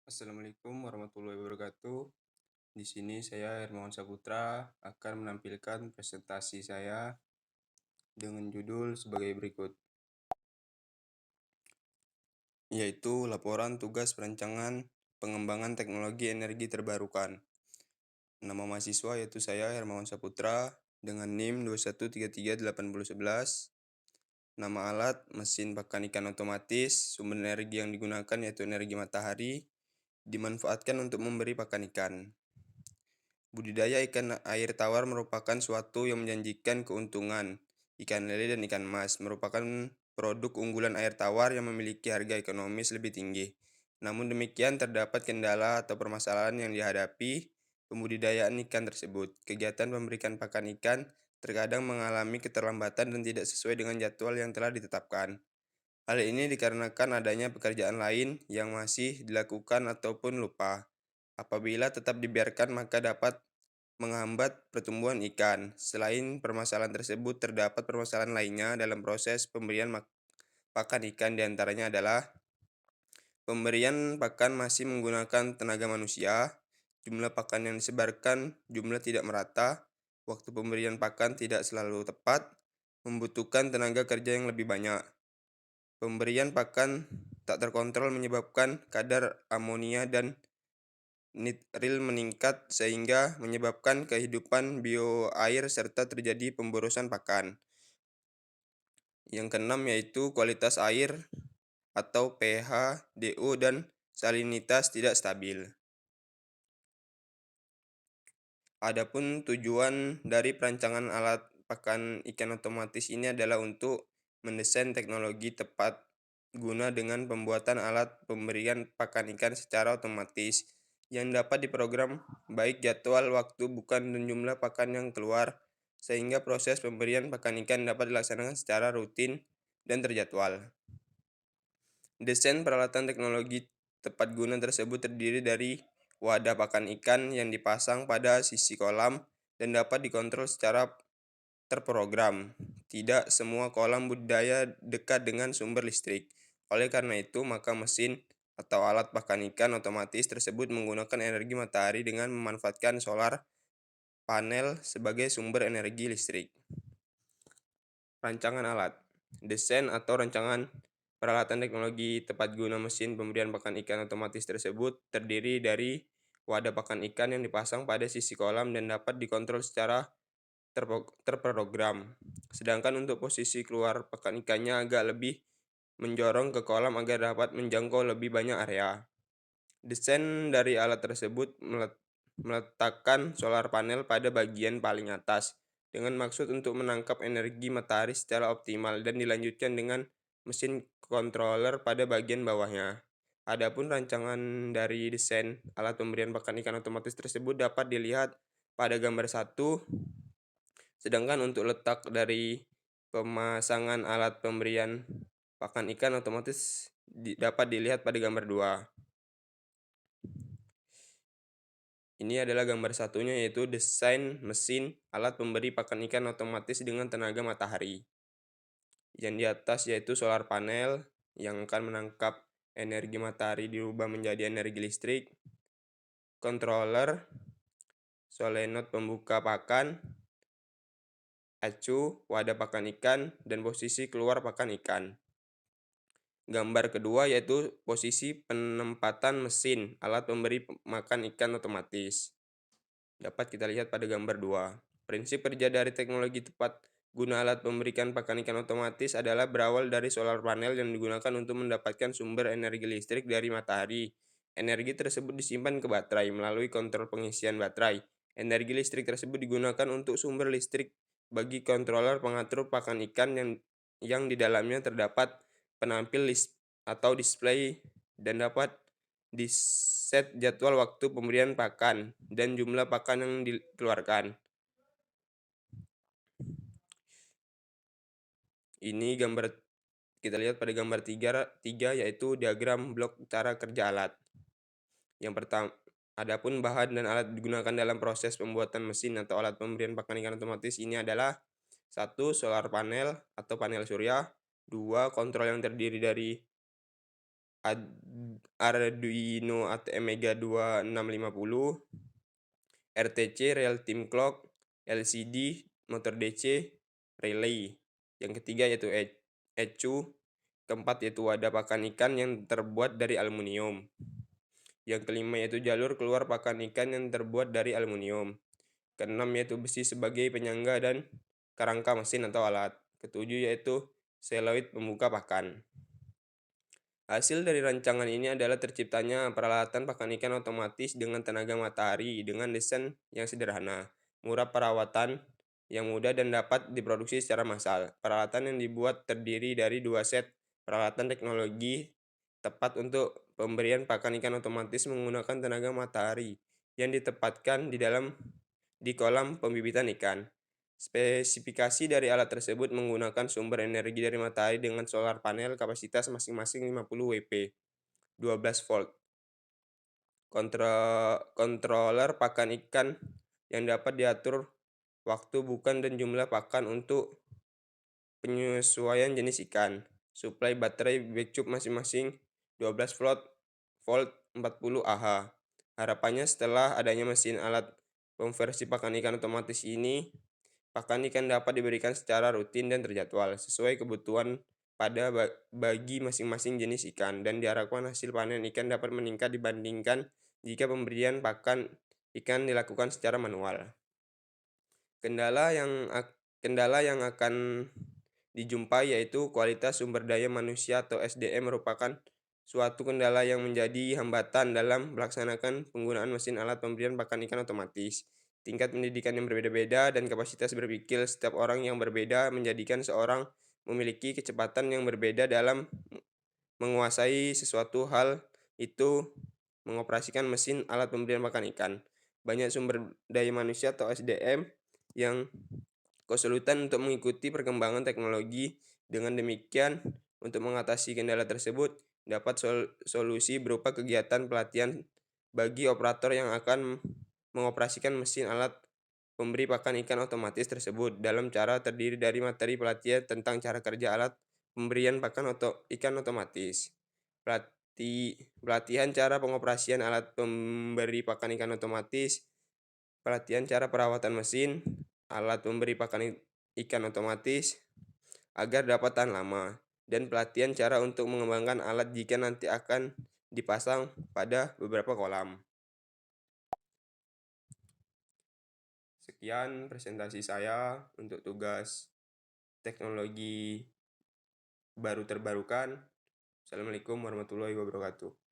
Assalamualaikum warahmatullahi wabarakatuh. Di sini saya Hermawan Saputra akan menampilkan presentasi saya dengan judul sebagai berikut, yaitu laporan tugas perancangan pengembangan teknologi energi terbarukan. Nama mahasiswa yaitu saya Hermawan Saputra dengan NIM 21338011. Nama alat mesin pakan ikan otomatis, sumber energi yang digunakan yaitu energi matahari, dimanfaatkan untuk memberi pakan ikan. Budidaya ikan air tawar merupakan suatu yang menjanjikan keuntungan. Ikan lele dan ikan mas merupakan produk unggulan air tawar yang memiliki harga ekonomis lebih tinggi. Namun demikian, terdapat kendala atau permasalahan yang dihadapi pembudidayaan ikan tersebut. Kegiatan pemberikan pakan ikan terkadang mengalami keterlambatan dan tidak sesuai dengan jadwal yang telah ditetapkan. Hal ini dikarenakan adanya pekerjaan lain yang masih dilakukan ataupun lupa. Apabila tetap dibiarkan, maka dapat menghambat pertumbuhan ikan. Selain permasalahan tersebut, terdapat permasalahan lainnya dalam proses pemberian pakan ikan, diantaranya adalah pemberian pakan masih menggunakan tenaga manusia, jumlah pakan yang disebarkan jumlah tidak merata, waktu pemberian pakan tidak selalu tepat, membutuhkan tenaga kerja yang lebih banyak. Pemberian pakan tak terkontrol menyebabkan kadar amonia dan nitril meningkat sehingga menyebabkan kehidupan bioair serta terjadi pemborosan pakan. Yang keenam yaitu kualitas air atau pH, DO, dan salinitas tidak stabil. Adapun tujuan dari perancangan alat pakan ikan otomatis ini adalah untuk mendesain teknologi tepat guna dengan pembuatan alat pemberian pakan ikan secara otomatis yang dapat diprogram baik jadwal waktu bukan dan jumlah pakan yang keluar, sehingga proses pemberian pakan ikan dapat dilaksanakan secara rutin dan terjadwal. Desain peralatan teknologi tepat guna tersebut terdiri dari wadah pakan ikan yang dipasang pada sisi kolam dan dapat dikontrol secara terprogram. Tidak semua kolam budidaya dekat dengan sumber listrik. Oleh karena itu, maka mesin atau alat pakan ikan otomatis tersebut menggunakan energi matahari dengan memanfaatkan solar panel sebagai sumber energi listrik. Rancangan alat. Desain atau rancangan peralatan teknologi tepat guna mesin pemberian pakan ikan otomatis tersebut terdiri dari wadah pakan ikan yang dipasang pada sisi kolam dan dapat dikontrol secara terprogram. Sedangkan untuk posisi keluar pakan ikannya agak lebih menjorong ke kolam agar dapat menjangkau lebih banyak area. Desain dari alat tersebut meletakkan solar panel pada bagian paling atas dengan maksud untuk menangkap energi matahari secara optimal dan dilanjutkan dengan mesin controller pada bagian bawahnya. Adapun rancangan dari desain alat pemberian pakan ikan otomatis tersebut dapat dilihat pada gambar 1. Sedangkan untuk letak dari pemasangan alat pemberian pakan ikan otomatis dapat dilihat pada gambar 2. Ini adalah gambar satunya, yaitu desain mesin alat pemberi pakan ikan otomatis dengan tenaga matahari. Yang di atas yaitu solar panel yang akan menangkap energi matahari dirubah menjadi energi listrik, controller, solenoid pembuka pakan, acu, wadah pakan ikan, dan posisi keluar pakan ikan. Gambar kedua yaitu posisi penempatan mesin alat pemberi makan ikan otomatis. Dapat kita lihat pada gambar 2. Prinsip kerja dari teknologi tepat guna alat pemberikan pakan ikan otomatis adalah berawal dari solar panel yang digunakan untuk mendapatkan sumber energi listrik dari matahari. Energi tersebut disimpan ke baterai melalui kontrol pengisian baterai. Energi listrik tersebut digunakan untuk sumber listrik bagi controller pengatur pakan ikan yang di dalamnya terdapat penampil atau display dan dapat diset jadwal waktu pemberian pakan dan jumlah pakan yang dikeluarkan. Ini gambar kita lihat pada gambar 3 yaitu diagram blok cara kerja alat. Yang pertama, adapun bahan dan alat digunakan dalam proses pembuatan mesin atau alat pemberian pakan ikan otomatis ini adalah 1. Solar panel atau panel surya, 2. Kontrol yang terdiri dari Arduino ATmega 2650, RTC Real Time Clock, LCD, motor DC, relay. Yang ketiga yaitu ECU, keempat yaitu wadah pakan ikan yang terbuat dari aluminium. Yang kelima yaitu jalur keluar pakan ikan yang terbuat dari aluminium. Keenam yaitu besi sebagai penyangga dan kerangka mesin atau alat. Ketujuh yaitu seloid pembuka pakan. Hasil dari rancangan ini adalah terciptanya peralatan pakan ikan otomatis dengan tenaga matahari dengan desain yang sederhana, murah perawatan, yang mudah dan dapat diproduksi secara massal. Peralatan yang dibuat terdiri dari 2 set peralatan teknologi tepat untuk pemberian pakan ikan otomatis menggunakan tenaga matahari yang ditempatkan di kolam pembibitan ikan. Spesifikasi dari alat tersebut menggunakan sumber energi dari matahari dengan solar panel kapasitas masing-masing 50 WP, 12 volt. Controller pakan ikan yang dapat diatur waktu bukan dan jumlah pakan untuk penyesuaian jenis ikan. Suplai baterai backup masing-masing 12 volt 40 Ah. Harapannya setelah adanya mesin alat konversi pakan ikan otomatis ini, pakan ikan dapat diberikan secara rutin dan terjadwal sesuai kebutuhan bagi masing-masing jenis ikan, dan diharapkan hasil panen ikan dapat meningkat dibandingkan jika pemberian pakan ikan dilakukan secara manual. Kendala yang akan dijumpai yaitu kualitas sumber daya manusia atau SDM merupakan suatu kendala yang menjadi hambatan dalam melaksanakan penggunaan mesin alat pemberian pakan ikan otomatis. Tingkat pendidikan yang berbeda-beda dan kapasitas berpikir setiap orang yang berbeda menjadikan seorang memiliki kecepatan yang berbeda dalam menguasai sesuatu hal itu mengoperasikan mesin alat pemberian pakan ikan. Banyak sumber daya manusia atau SDM yang kesulitan untuk mengikuti perkembangan teknologi. Dengan demikian, untuk mengatasi kendala tersebut, dapat solusi berupa kegiatan pelatihan bagi operator yang akan mengoperasikan mesin alat pemberi pakan ikan otomatis tersebut. Dalam cara terdiri dari materi pelatihan tentang cara kerja alat pemberian pakan ikan otomatis, pelatihan cara pengoperasian alat pemberi pakan ikan otomatis, pelatihan cara perawatan mesin alat pemberi pakan ikan otomatis agar dapat tahan lama, dan pelatihan cara untuk mengembangkan alat jika nanti akan dipasang pada beberapa kolam. Sekian presentasi saya untuk tugas teknologi baru terbarukan. Assalamualaikum warahmatullahi wabarakatuh.